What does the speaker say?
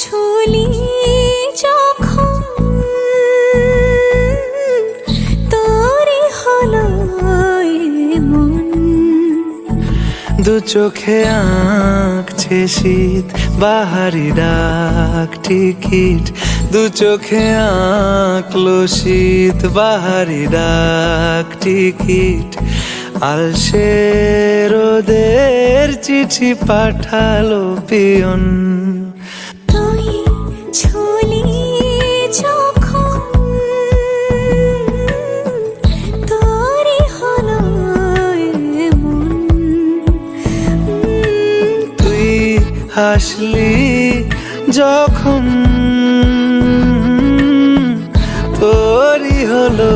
ছুলি যখন তোরে হলো মন। দু চোখে আঁকছে শীত বাহারি ডাক টিকিট, দু চোখে আঁকলো শীত বাহারি ডাক টিকিট। আলসে রোদের চিঠি পাঠালো পিয়ন। তুই ছুলি যখন তোরে হলো মন। তুই হাসলি যখন তোরই হলো